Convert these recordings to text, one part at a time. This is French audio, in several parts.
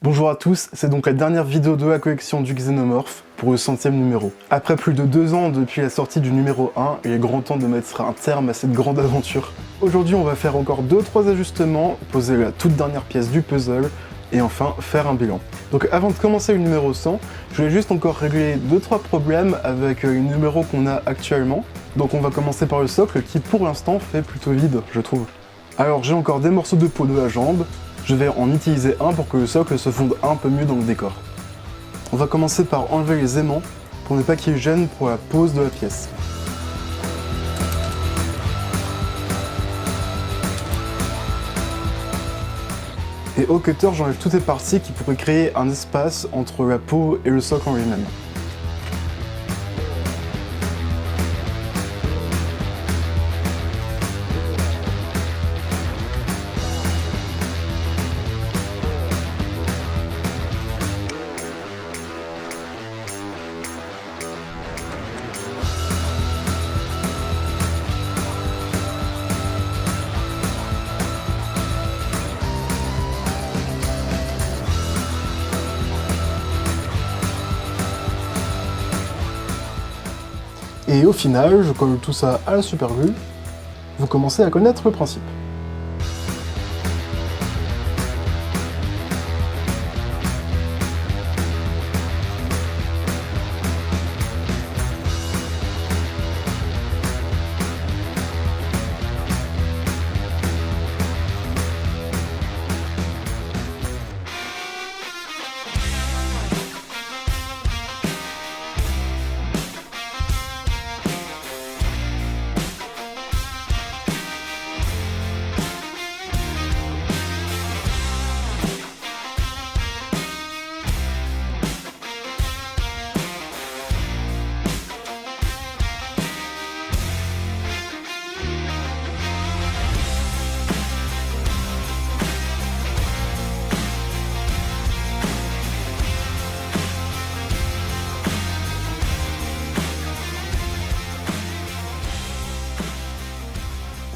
Bonjour à tous, c'est donc la dernière vidéo de la collection du Xenomorph pour le 100e numéro. Après plus de 2 ans depuis la sortie du numéro 1, il est grand temps de mettre un terme à cette grande aventure. Aujourd'hui on va faire encore 2-3 ajustements, poser la toute dernière pièce du puzzle, et enfin faire un bilan. Donc avant de commencer le numéro 100, je voulais juste encore régler 2-3 problèmes avec les numéros qu'on a actuellement. Donc on va commencer par le socle qui pour l'instant fait plutôt vide, je trouve. Alors j'ai encore des morceaux de peau de la jambe, je vais en utiliser un pour que le socle se fonde un peu mieux dans le décor. On va commencer par enlever les aimants pour ne pas qu'ils gênent pour la pose de la pièce. Et au cutter, j'enlève toutes les parties qui pourraient créer un espace entre la peau et le socle en lui-même. Et au final, je colle tout ça à la super glue. Vous commencez à connaître le principe.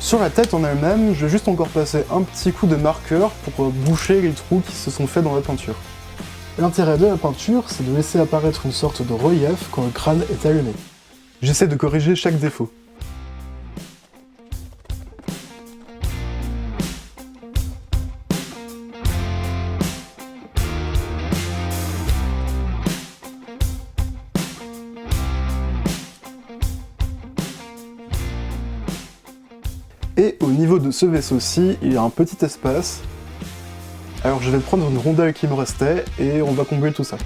Sur la tête en elle-même, je vais juste encore passer un petit coup de marqueur pour boucher les trous qui se sont faits dans la peinture. L'intérêt de la peinture, c'est de laisser apparaître une sorte de relief quand le crâne est allumé. J'essaie de corriger chaque défaut. Et au niveau de ce vaisseau-ci, il y a un petit espace. Alors je vais prendre une rondelle qui me restait et on va combler tout ça.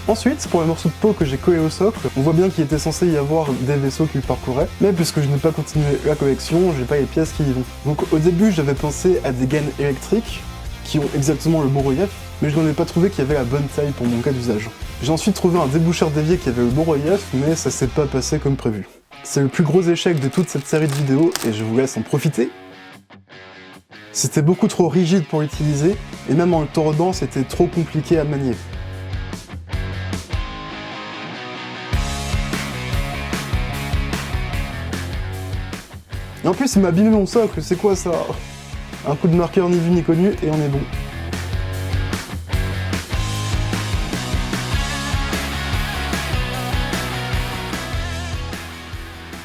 Ensuite, pour les morceaux de peau que j'ai collés au socle, on voit bien qu'il était censé y avoir des vaisseaux qui le parcouraient, mais puisque je n'ai pas continué la collection, j'ai pas les pièces qui y vont. Donc au début, j'avais pensé à des gaines électriques, qui ont exactement le bon relief, mais je n'en ai pas trouvé qui avait la bonne taille pour mon cas d'usage. J'ai ensuite trouvé un déboucheur d'évier qui avait le bon relief, mais ça s'est pas passé comme prévu. C'est le plus gros échec de toute cette série de vidéos, et je vous laisse en profiter. C'était beaucoup trop rigide pour l'utiliser, et même en le tordant, c'était trop compliqué à manier. Et en plus, il m'a abîmé mon socle, c'est quoi ça? Un coup de marqueur ni vu ni connu, et on est bon.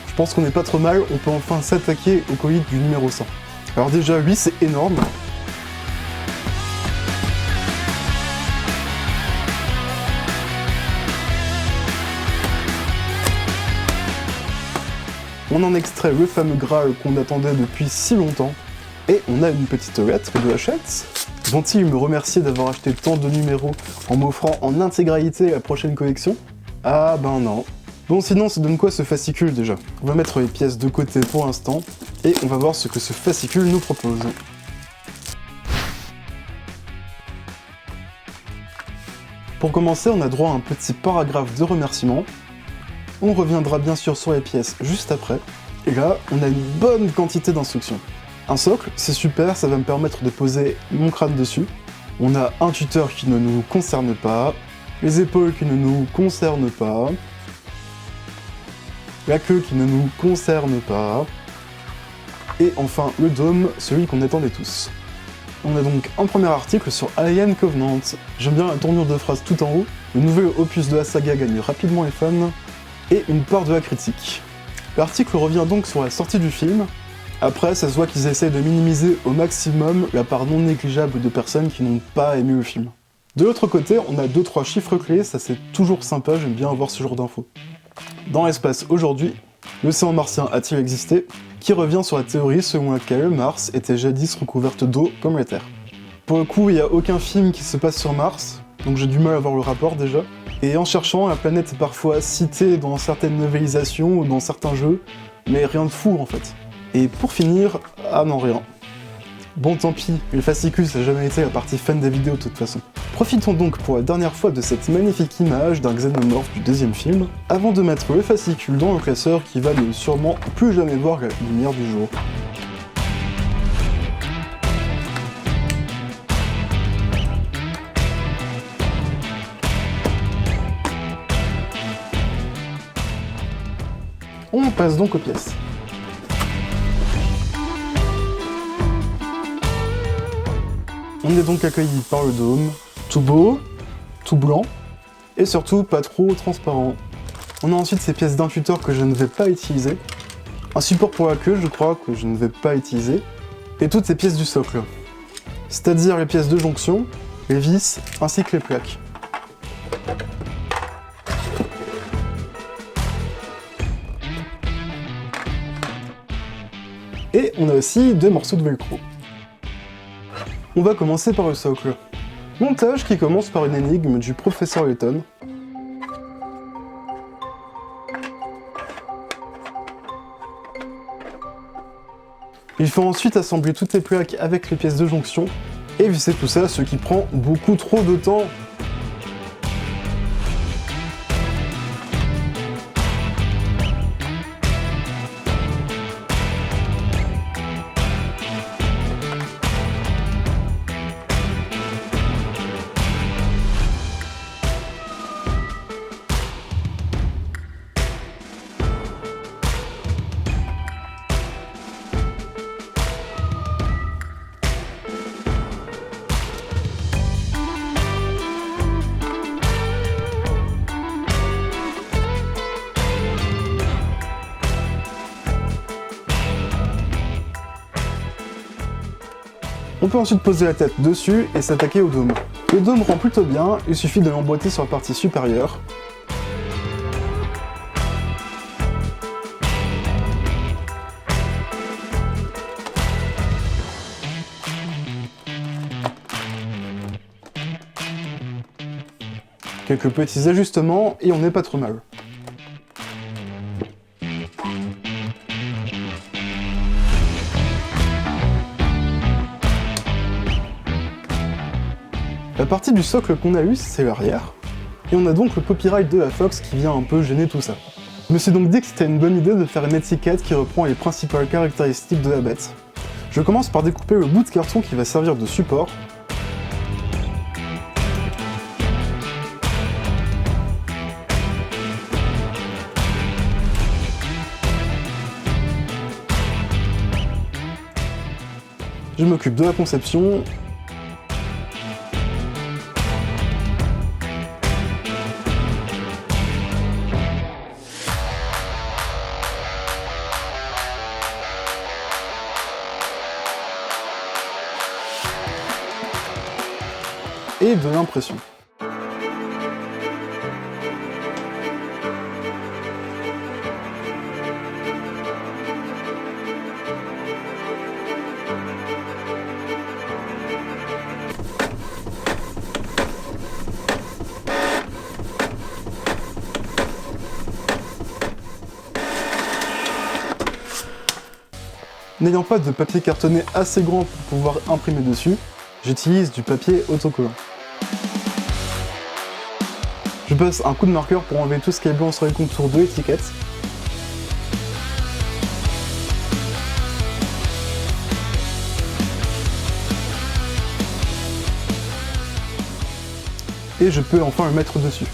Je pense qu'on est pas trop mal, on peut enfin s'attaquer au colis du numéro 100. Alors déjà, lui, c'est énorme. On en extrait le fameux Graal qu'on attendait depuis si longtemps, et on a une petite lettre de Hachette. Vont-ils me remercier d'avoir acheté tant de numéros en m'offrant en intégralité la prochaine collection? Ah ben non. Bon sinon ça donne quoi ce fascicule déjà? On va mettre les pièces de côté pour l'instant, et on va voir ce que ce fascicule nous propose. Pour commencer, on a droit à un petit paragraphe de remerciement. On reviendra bien sûr sur les pièces juste après. Et là, on a une bonne quantité d'instructions. Un socle, c'est super, ça va me permettre de poser mon crâne dessus. On a un tuteur qui ne nous concerne pas, les épaules qui ne nous concernent pas, la queue qui ne nous concerne pas, et enfin le dôme, celui qu'on attendait tous. On a donc un premier article sur Alien Covenant. J'aime bien la tournure de phrase tout en haut, le nouvel opus de la saga gagne rapidement les fans, et une part de la critique. L'article revient donc sur la sortie du film. Après, ça se voit qu'ils essaient de minimiser au maximum la part non négligeable de personnes qui n'ont pas aimé le film. De l'autre côté, on a 2-3 chiffres clés, ça c'est toujours sympa, j'aime bien avoir ce genre d'infos. Dans l'espace aujourd'hui, l'océan martien a-t-il existé? Qui revient sur la théorie selon laquelle Mars était jadis recouverte d'eau comme la Terre. Pour le coup, il n'y a aucun film qui se passe sur Mars, donc j'ai du mal à voir le rapport déjà. Et en cherchant, la planète est parfois citée dans certaines novelisations ou dans certains jeux, mais rien de fou en fait. Et pour finir, ah non rien. Bon tant pis, le fascicule ça n'a jamais été la partie fun des vidéos de toute façon. Profitons donc pour la dernière fois de cette magnifique image d'un xénomorphe du deuxième film, avant de mettre le fascicule dans le classeur qui va ne sûrement plus jamais voir la lumière du jour. On passe donc aux pièces. On est donc accueilli par le dôme, tout beau, tout blanc, et surtout pas trop transparent. On a ensuite ces pièces d'intuteur que je ne vais pas utiliser, un support pour la queue je crois que je ne vais pas utiliser, et toutes ces pièces du socle, c'est-à-dire les pièces de jonction, les vis, ainsi que les plaques. Et on a aussi deux morceaux de velcro. On va commencer par le socle. Montage qui commence par une énigme du professeur Layton. Il faut ensuite assembler toutes les plaques avec les pièces de jonction, et visser tout ça, ce qui prend beaucoup trop de temps. On peut ensuite poser la tête dessus et s'attaquer au dôme. Le dôme rend plutôt bien, il suffit de l'emboîter sur la partie supérieure. Quelques petits ajustements et on n'est pas trop mal. La partie du socle qu'on a eue, c'est l'arrière, et on a donc le copyright de la Fox qui vient un peu gêner tout ça. Je me suis donc dit que c'était une bonne idée de faire une étiquette qui reprend les principales caractéristiques de la bête. Je commence par découper le bout de carton qui va servir de support. Je m'occupe de la conception. Et de l'impression. N'ayant pas de papier cartonné assez grand pour pouvoir imprimer dessus, j'utilise du papier autocollant. Je passe un coup de marqueur pour enlever tout ce qui est blanc sur les contours de l'étiquette. et je peux enfin le mettre dessus.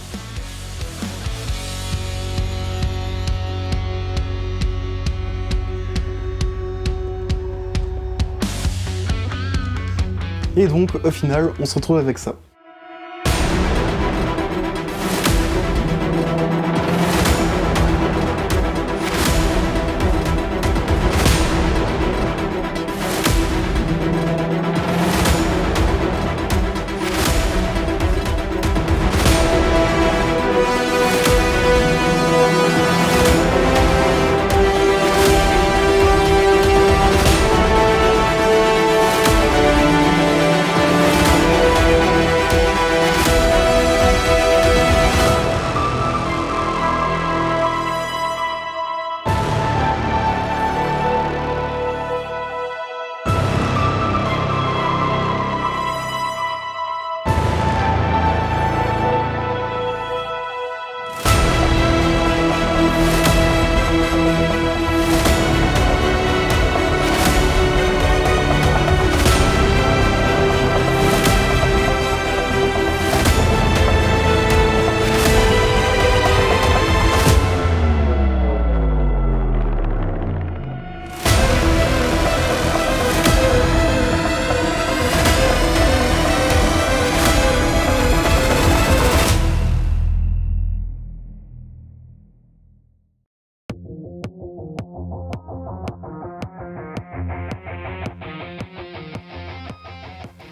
Et donc, au final, on se retrouve avec ça.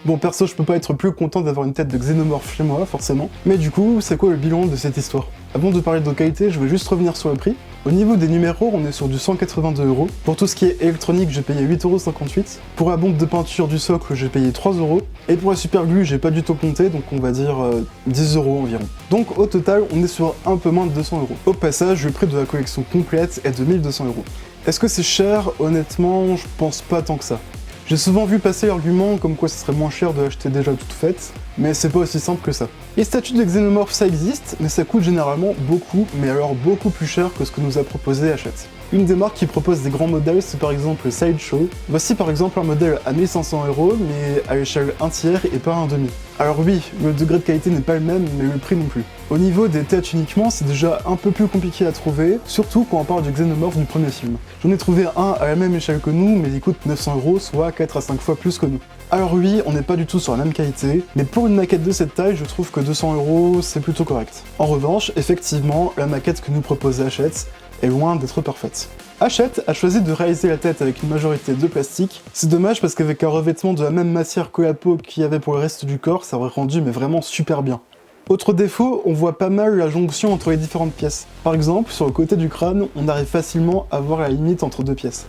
Bon, perso, je peux pas être plus content d'avoir une tête de xénomorphe chez moi, forcément. Mais du coup, c'est quoi le bilan de cette histoire? Avant de parler de qualité, je vais juste revenir sur le prix. Au niveau des numéros, on est sur du 182€. Pour tout ce qui est électronique, j'ai payé 8,58€. Pour la bombe de peinture du socle, j'ai payé 3€. Et pour la super glue, j'ai pas du tout compté, donc on va dire 10€ environ. Donc au total, on est sur un peu moins de 200€. Au passage, le prix de la collection complète est de 1200€. Est-ce que c'est cher? Honnêtement, je pense pas tant que ça. J'ai souvent vu passer l'argument comme quoi ce serait moins cher de l'acheter déjà toute faite, mais c'est pas aussi simple que ça. Les statues de xénomorphes ça existe, mais ça coûte généralement beaucoup, mais alors beaucoup plus cher que ce que nous a proposé Hachette. Une des marques qui propose des grands modèles, c'est par exemple Sideshow. Voici par exemple un modèle à 1500€, mais à l'échelle 1 tiers et pas 1 demi. Alors oui, le degré de qualité n'est pas le même, mais le prix non plus. Au niveau des têtes uniquement, c'est déjà un peu plus compliqué à trouver, surtout quand on parle du xénomorphe du premier film. J'en ai trouvé un à la même échelle que nous, mais il coûte 900€, soit 4 à 5 fois plus que nous. Alors oui, on n'est pas du tout sur la même qualité, mais pour une maquette de cette taille, je trouve que 200€, c'est plutôt correct. En revanche, effectivement, la maquette que nous propose Hachette est loin d'être parfaite. Hachette a choisi de réaliser la tête avec une majorité de plastique. C'est dommage parce qu'avec un revêtement de la même matière que la peau qu'il y avait pour le reste du corps, ça aurait rendu mais vraiment super bien. Autre défaut, on voit pas mal la jonction entre les différentes pièces. Par exemple, sur le côté du crâne, on arrive facilement à voir la limite entre deux pièces.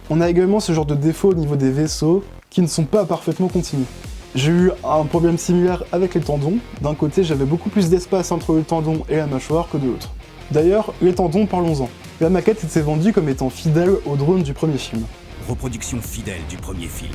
On a également ce genre de défaut au niveau des vaisseaux, qui ne sont pas parfaitement continus. J'ai eu un problème similaire avec les tendons. D'un côté, j'avais beaucoup plus d'espace entre le tendon et la mâchoire que de l'autre. D'ailleurs, les tendons, parlons-en. La maquette était vendue comme étant fidèle au drone du premier film. Reproduction fidèle du premier film.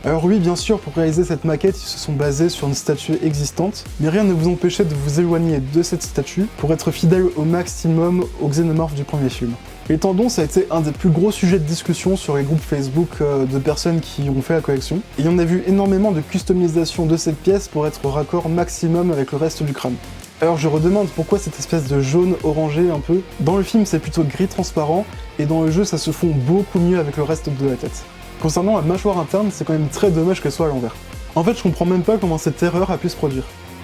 Alors oui, bien sûr, pour réaliser cette maquette, ils se sont basés sur une statue existante, mais rien ne vous empêchait de vous éloigner de cette statue pour être fidèle au maximum au xénomorphe du premier film. Les tendons, ça a été un des plus gros sujets de discussion sur les groupes Facebook de personnes qui ont fait la collection, et on a vu énormément de customisation de cette pièce pour être raccord maximum avec le reste du crâne. Alors je redemande pourquoi cette espèce de jaune orangé un peu. Dans le film c'est plutôt gris transparent, et dans le jeu ça se fond beaucoup mieux avec le reste de la tête. Concernant la mâchoire interne, c'est quand même très dommage qu'elle soit à l'envers. En fait je comprends même pas comment cette erreur a pu se produire.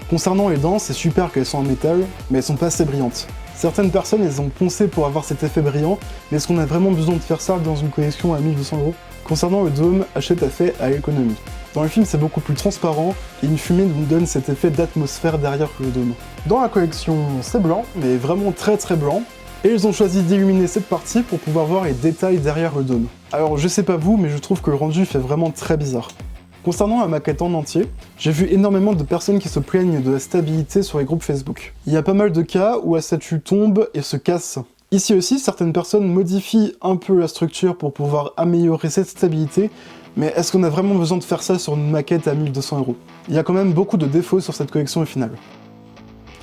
Concernant les dents, c'est super qu'elles sont en métal, mais elles sont pas assez brillantes. Certaines personnes les ont poncées pour avoir cet effet brillant, mais est-ce qu'on a vraiment besoin de faire ça dans une collection à 1200€? Concernant le dôme, Hachette a fait à l'économie. Dans le film, c'est beaucoup plus transparent, et une fumée nous donne cet effet d'atmosphère derrière le dôme. Dans la collection, c'est blanc, mais vraiment très très blanc, et ils ont choisi d'illuminer cette partie pour pouvoir voir les détails derrière le dôme. Alors je sais pas vous, mais je trouve que le rendu fait vraiment très bizarre. Concernant la maquette en entier, j'ai vu énormément de personnes qui se plaignent de la stabilité sur les groupes Facebook. Il y a pas mal de cas où la statue tombe et se casse. Ici aussi, certaines personnes modifient un peu la structure pour pouvoir améliorer cette stabilité, mais est-ce qu'on a vraiment besoin de faire ça sur une maquette à 1200€? Il y a quand même beaucoup de défauts sur cette collection au final.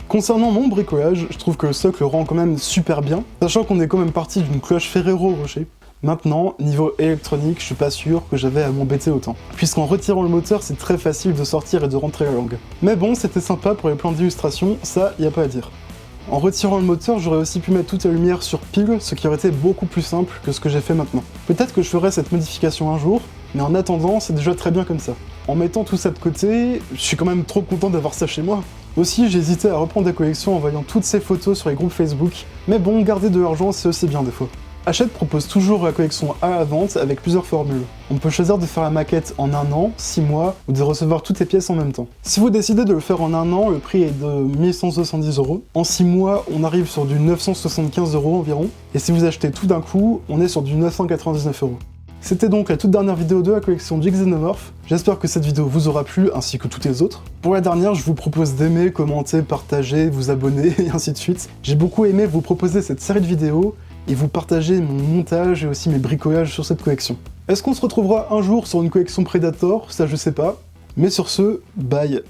Concernant mon bricolage, je trouve que le socle rend quand même super bien, sachant qu'on est quand même parti d'une cloche Ferrero Rocher. Maintenant, niveau électronique, je suis pas sûr que j'avais à m'embêter autant. Puisqu'en retirant le moteur, c'est très facile de sortir et de rentrer la langue. Mais bon, c'était sympa pour les plans d'illustration, ça, y a pas à dire. En retirant le moteur, j'aurais aussi pu mettre toute la lumière sur pile, ce qui aurait été beaucoup plus simple que ce que j'ai fait maintenant. Peut-être que je ferai cette modification un jour, mais en attendant, c'est déjà très bien comme ça. En mettant tout ça de côté, je suis quand même trop content d'avoir ça chez moi. Aussi, j'ai hésité à reprendre la collection en voyant toutes ces photos sur les groupes Facebook, mais bon, garder de l'argent, c'est aussi bien des fois. Hachette propose toujours la collection à la vente avec plusieurs formules. On peut choisir de faire la maquette en 1 an, 6 mois, ou de recevoir toutes les pièces en même temps. Si vous décidez de le faire en 1 an, le prix est de 1170 €. En 6 mois, on arrive sur du 975 € environ. Et si vous achetez tout d'un coup, on est sur du 999 €. C'était donc la toute dernière vidéo de la collection du Xenomorph. J'espère que cette vidéo vous aura plu, ainsi que toutes les autres. Pour la dernière, je vous propose d'aimer, commenter, partager, vous abonner, et ainsi de suite. J'ai beaucoup aimé vous proposer cette série de vidéos, et vous partager mon montage et aussi mes bricolages sur cette collection. Est-ce qu'on se retrouvera un jour sur une collection Predator? Ça je sais pas. Mais sur ce, bye.